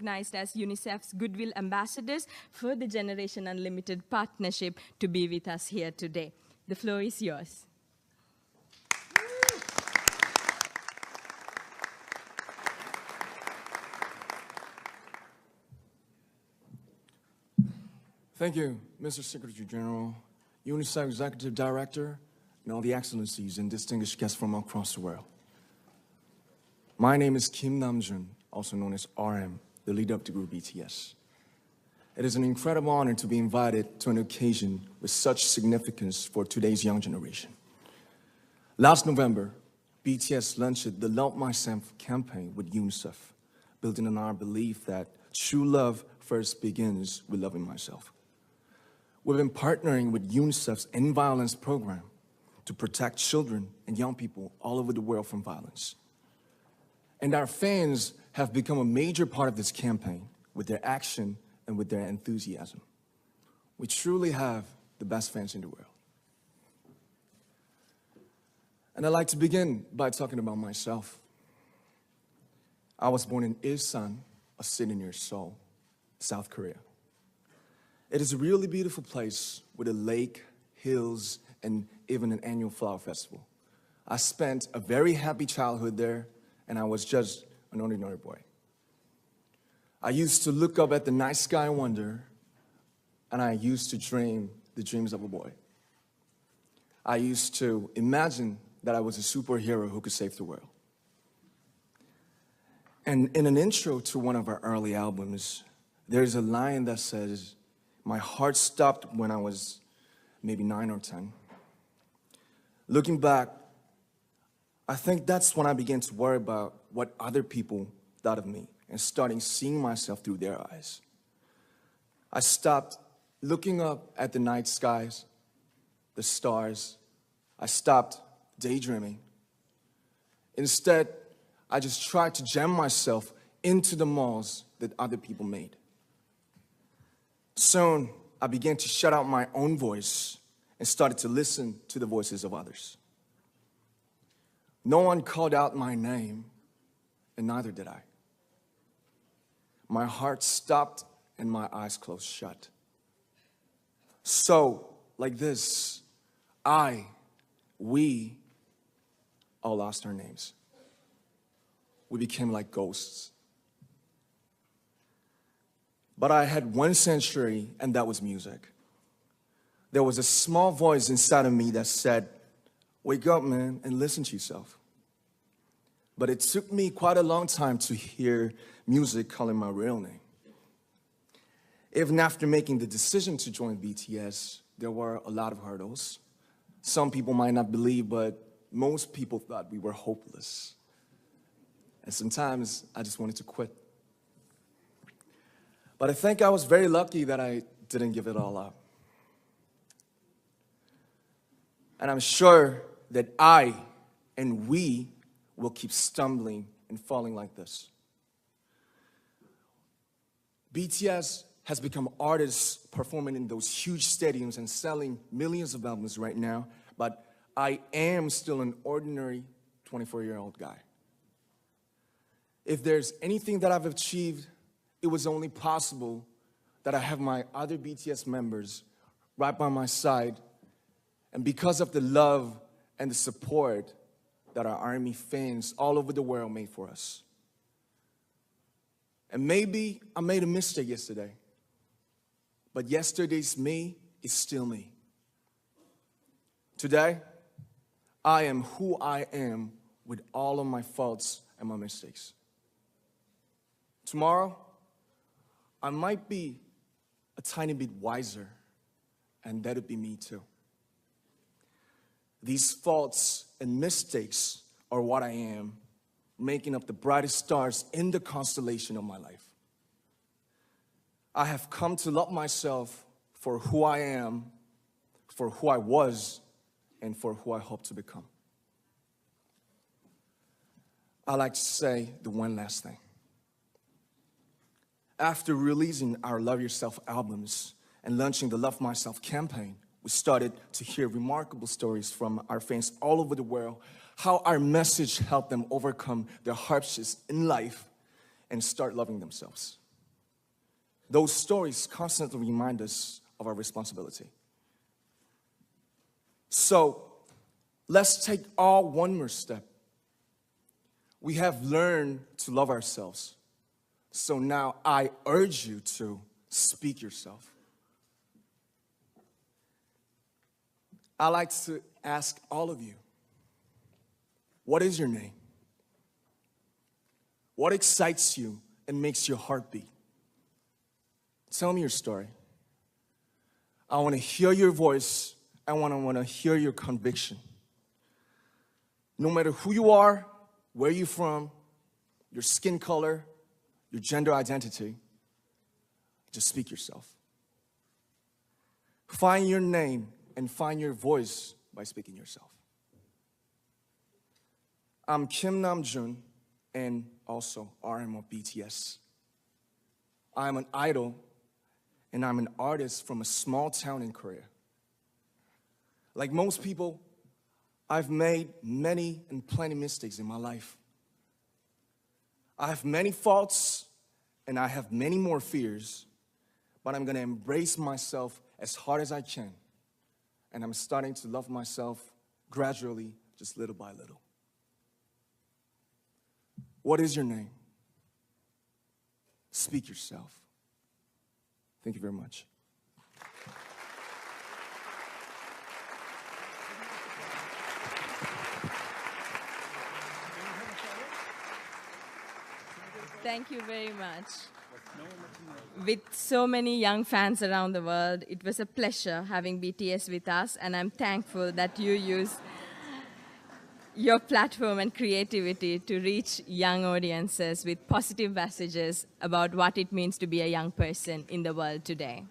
recognized as UNICEF's Goodwill Ambassadors for the Generation Unlimited partnership to be with us here today. The floor is yours. Thank you, Mr. Secretary General, UNICEF Executive Director, and all the excellencies and distinguished guests from across the world. My name is Kim Namjoon, also known as RM, the leader of the group BTS. It is an incredible honor to be invited to an occasion with such significance for today's young generation. Last November, BTS launched the Love Myself campaign with UNICEF, building on our belief that true love first begins with loving myself. We've been partnering with UNICEF's End Violence program to protect children and young people all over the world from violence. And our fans have become a major part of this campaign with their action and with their enthusiasm. We truly have the best fans in the world. And I'd like to begin by talking about myself. I was born in Ilsan, a city near Seoul, South Korea. It is a really beautiful place with a lake, hills, and even an annual flower festival. I spent a very happy childhood there, and I was just an ordinary boy. I used to look up at the night sky and wonder, and I used to dream the dreams of a boy. I used to imagine that I was a superhero who could save the world. And in an intro to one of our early albums, there's a line that says, "My heart stopped when I was maybe 9 or 10. Looking back, I think that's when I began to worry about what other people thought of me and starting seeing myself through their eyes. I stopped looking up at the night skies, the stars. I stopped daydreaming. Instead, I just tried to jam myself into the malls that other people made. Soon, I began to shut out my own voice and started to listen to the voices of others. No one called out my name, and neither did I. My heart stopped and my eyes closed shut. So, like this, we all lost our names. We became like ghosts. But I had one sanctuary, and that was music. There was a small voice inside of me that said, "Wake up, man, and listen to yourself." But it took me quite a long time to hear music calling my real name. Even after making the decision to join BTS, there were a lot of hurdles. Some people might not believe, but most people thought we were hopeless. And sometimes I just wanted to quit. But I think I was very lucky that I didn't give it all up. And I'm sure that I and we will keep stumbling and falling like this. BTS has become artists performing in those huge stadiums and selling millions of albums right now, but I am still an ordinary 24-year-old guy. If there's anything that I've achieved, it was only possible that I have my other BTS members right by my side, and because of the love and the support that our ARMY fans all over the world made for us. And maybe I made a mistake yesterday, but yesterday's me is still me. Today, I am who I am with all of my faults and my mistakes. Tomorrow, I might be a tiny bit wiser, and that'll be me too. These faults and mistakes are what I am, making up the brightest stars in the constellation of my life. I have come to love myself for who I am, for who I was, and for who I hope to become. I'd like to say the one last thing. After releasing our Love Yourself albums and launching the Love Myself campaign, we started to hear remarkable stories from our fans all over the world, how our message helped them overcome their hardships in life and start loving themselves. Those stories constantly remind us of our responsibility. So let's take all one more step. We have learned to love ourselves. So now I urge you to speak yourself. I'd like to ask all of you, what is your name? What excites you and makes your heart beat? Tell me your story. I want to hear your voice. I want to hear your conviction. No matter who you are, where you're from, your skin color, your gender identity, just speak yourself. Find your name and find your voice by speaking yourself. I'm Kim Namjoon and also RM of BTS. I'm an idol and I'm an artist from a small town in Korea. Like most people, I've made many and plenty mistakes in my life. I have many faults and I have many more fears, but I'm gonna embrace myself as hard as I can. And I'm starting to love myself gradually, just little by little. What is your name? Speak yourself. Thank you very much. Thank you very much. With so many young fans around the world, it was a pleasure having BTS with us, and I'm thankful that you use your platform and creativity to reach young audiences with positive messages about what it means to be a young person in the world today.